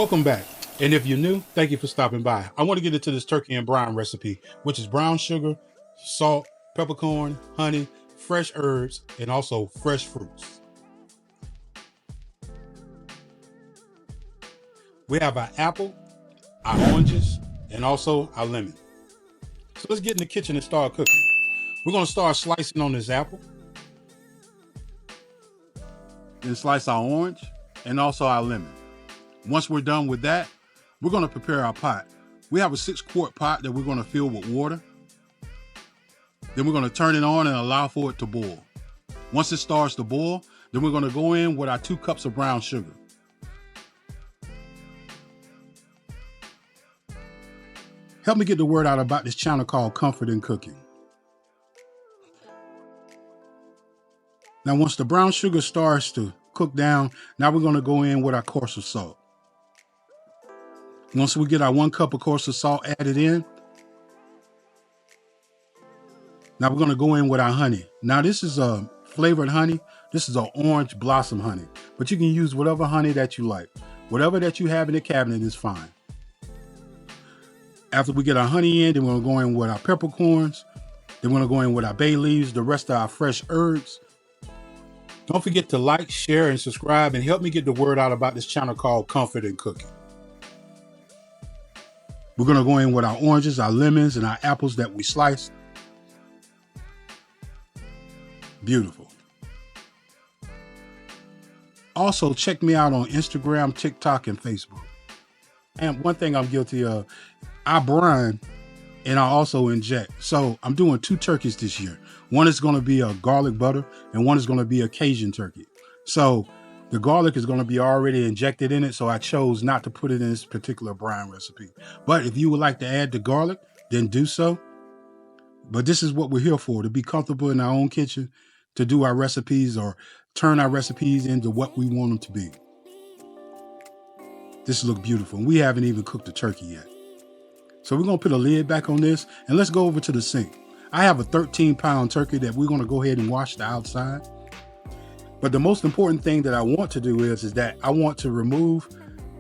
Welcome back. And if you're new, thank you for stopping by. I want to get into this turkey and brine recipe, which is brown sugar, salt, peppercorn, honey, fresh herbs, and also fresh fruits. We have our apple, our oranges, and also our lemon. So let's get in the kitchen and start cooking. We're going to start slicing on this apple. Then slice our orange and also our lemon. Once we're done with that, we're going to prepare our pot. We have a 6-quart pot that we're going to fill with water. Then we're going to turn it on and allow for it to boil. Once it starts to boil, then we're going to go in with our 2 cups of brown sugar. Help me get the word out about this channel called Comfort in Cooking. Now, once the brown sugar starts to cook down, now we're going to go in with our coarser salt. Once we get our 1 cup of coarser salt added in, now we're going to go in with our honey. Now, this is a flavored honey. This is an orange blossom honey, but you can use whatever honey that you like. Whatever that you have in the cabinet is fine. After we get our honey in, then we're going to go in with our peppercorns. Then we're going to go in with our bay leaves, the rest of our fresh herbs. Don't forget to like, share, and subscribe, and help me get the word out about this channel called Comfort in Cooking. We're going to go in with our oranges, our lemons, and our apples that we sliced. Beautiful. Also, check me out on Instagram, TikTok, and Facebook. And one thing I'm guilty of, I brine and I also inject. So I'm doing 2 turkeys this year. One is going to be a garlic butter and one is going to be a Cajun turkey. So the garlic is going to be already injected in it. So I chose not to put it in this particular brine recipe. But if you would like to add the garlic, then do so. But this is what we're here for, to be comfortable in our own kitchen, to do our recipes or turn our recipes into what we want them to be. This looks beautiful. We haven't even cooked the turkey yet. So we're going to put a lid back on this and let's go over to the sink. I have a 13-pound turkey that we're going to go ahead and wash the outside. But the most important thing that I want to do is that I want to remove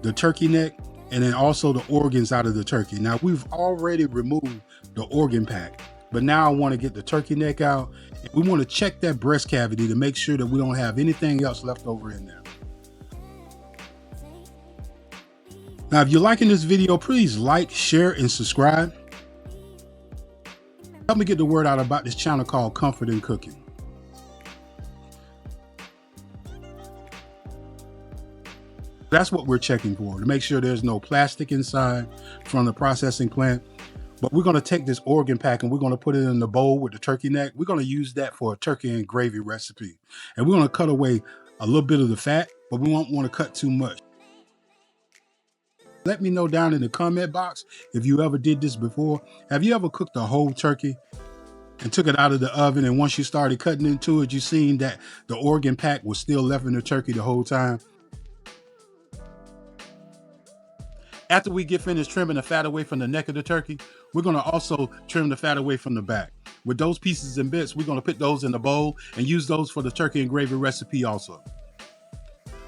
the turkey neck and then also the organs out of the turkey. Now, we've already removed the organ pack, but now I want to get the turkey neck out. And we want to check that breast cavity to make sure that we don't have anything else left over in there. Now, if you're liking this video, please like, share, and subscribe. Help me get the word out about this channel called Comfort in Cooking. That's what we're checking for, to make sure there's no plastic inside from the processing plant. But we're going to take this organ pack and we're going to put it in the bowl with the turkey neck. We're going to use that for a turkey and gravy recipe. And we're going to cut away a little bit of the fat, but we won't want to cut too much. Let me know down in the comment box if you ever did this before. Have you ever cooked a whole turkey and took it out of the oven, and once you started cutting into it, you seen that the organ pack was still left in the turkey the whole time? After we get finished trimming the fat away from the neck of the turkey, we're going to also trim the fat away from the back. With those pieces and bits, we're going to put those in the bowl and use those for the turkey and gravy recipe also.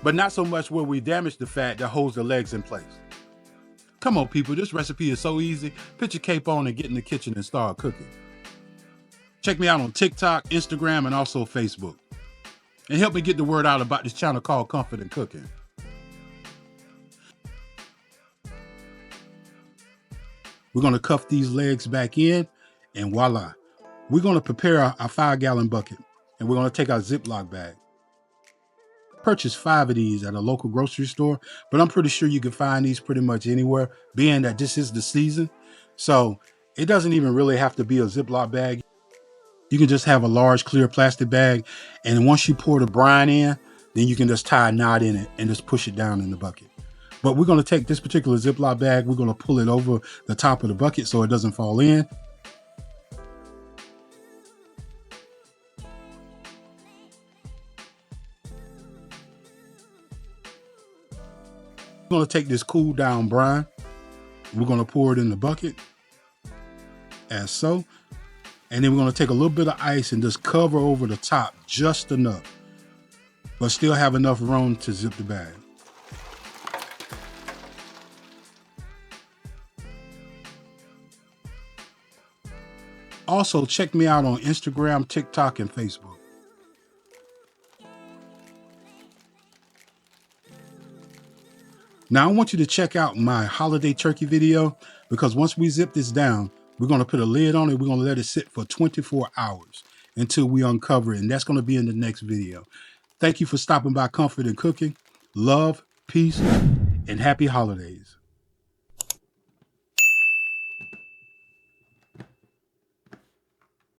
But not so much where we damage the fat that holds the legs in place. Come on, people, this recipe is so easy. Put your cape on and get in the kitchen and start cooking. Check me out on TikTok, Instagram, and also Facebook. And help me get the word out about this channel called Comfort in Cooking. We're going to cuff these legs back in, and voila. We're going to prepare our 5-gallon bucket, and we're going to take our Ziplock bag. Purchase 5 of these at a local grocery store, but I'm pretty sure you can find these pretty much anywhere, being that this is the season. So it doesn't even really have to be a Ziploc bag. You can just have a large clear plastic bag, and once you pour the brine in, then you can just tie a knot in it and just push it down in the bucket. But we're going to take this particular Ziploc bag, we're going to pull it over the top of the bucket so it doesn't fall in. We're going to take this cool down brine. We're going to pour it in the bucket as so. And then we're going to take a little bit of ice and just cover over the top just enough, but still have enough room to zip the bag. Also, check me out on Instagram, TikTok, and Facebook. Now, I want you to check out my holiday turkey video, because once we zip this down, we're going to put a lid on it. We're going to let it sit for 24 hours until we uncover it, and that's going to be in the next video. Thank you for stopping by Comfort and Cooking. Love, peace, and happy holidays.